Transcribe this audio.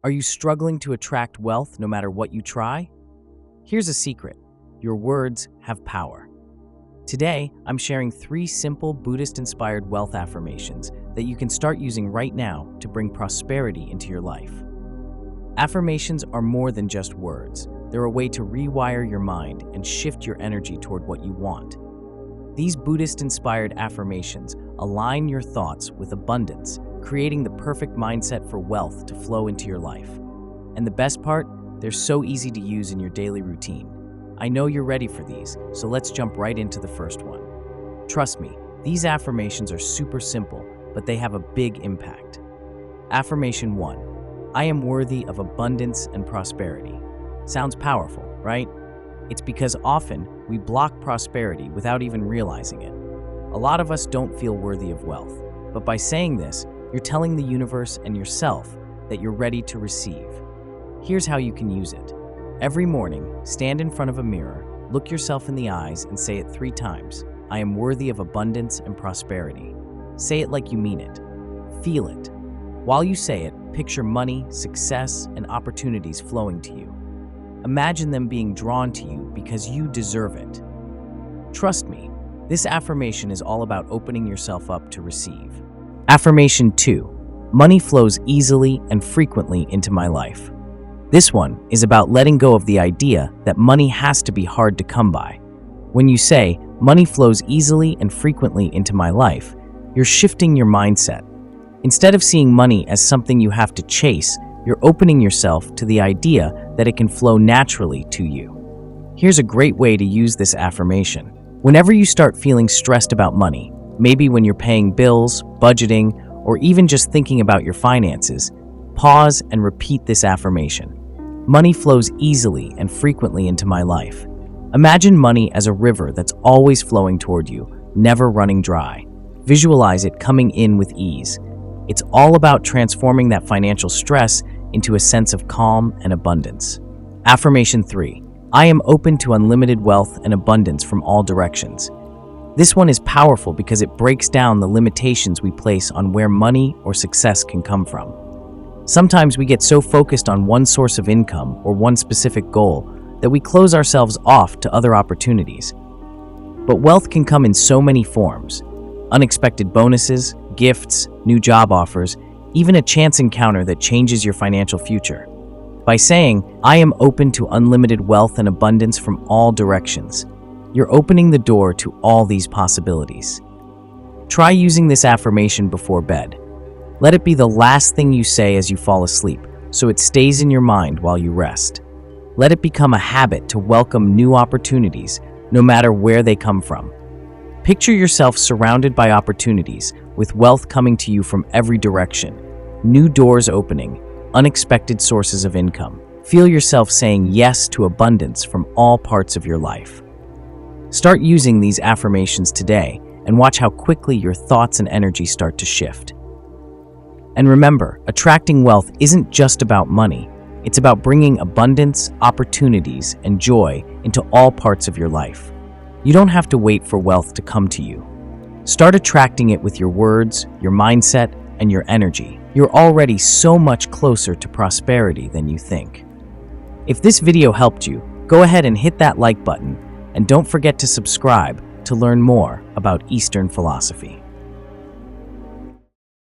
Are you struggling to attract wealth no matter what you try? Here's a secret: your words have power. Today, I'm sharing 3 simple Buddhist-inspired wealth affirmations that you can start using right now to bring prosperity into your life. Affirmations are more than just words. They're a way to rewire your mind and shift your energy toward what you want. These Buddhist-inspired affirmations align your thoughts with abundance, creating the perfect mindset for wealth to flow into your life. And the best part, they're so easy to use in your daily routine. I know you're ready for these, so let's jump right into the first one. Trust me, these affirmations are super simple, but they have a big impact. Affirmation 1. I am worthy of abundance and prosperity. Sounds powerful, right? It's because often we block prosperity without even realizing it. A lot of us don't feel worthy of wealth, but by saying this, you're telling the universe and yourself that you're ready to receive. Here's how you can use it. Every morning, stand in front of a mirror, look yourself in the eyes, and say it 3 times. I am worthy of abundance and prosperity. Say it like you mean it. Feel it. While you say it, picture money, success, and opportunities flowing to you. Imagine them being drawn to you because you deserve it. Trust me, this affirmation is all about opening yourself up to receive. Affirmation 2. Money flows easily and frequently into my life. This one is about letting go of the idea that money has to be hard to come by. When you say, money flows easily and frequently into my life, you're shifting your mindset. Instead of seeing money as something you have to chase, you're opening yourself to the idea that it can flow naturally to you. Here's a great way to use this affirmation. Whenever you start feeling stressed about money, maybe when you're paying bills, budgeting, or even just thinking about your finances, pause and repeat this affirmation. Money flows easily and frequently into my life. Imagine money as a river that's always flowing toward you, never running dry. Visualize it coming in with ease. It's all about transforming that financial stress into a sense of calm and abundance. Affirmation 3. I am open to unlimited wealth and abundance from all directions. This one is powerful because it breaks down the limitations we place on where money or success can come from. Sometimes we get so focused on one source of income or one specific goal that we close ourselves off to other opportunities. But wealth can come in so many forms: unexpected bonuses, gifts, new job offers, even a chance encounter that changes your financial future. By saying, I am open to unlimited wealth and abundance from all directions, you're opening the door to all these possibilities. Try using this affirmation before bed. Let it be the last thing you say as you fall asleep, so it stays in your mind while you rest. Let it become a habit to welcome new opportunities, no matter where they come from. Picture yourself surrounded by opportunities, with wealth coming to you from every direction, new doors opening, unexpected sources of income. Feel yourself saying yes to abundance from all parts of your life. Start using these affirmations today and watch how quickly your thoughts and energy start to shift. And remember, attracting wealth isn't just about money. It's about bringing abundance, opportunities, and joy into all parts of your life. You don't have to wait for wealth to come to you. Start attracting it with your words, your mindset, and your energy. You're already so much closer to prosperity than you think. If this video helped you, go ahead and hit that like button, and don't forget to subscribe to learn more about Eastern philosophy.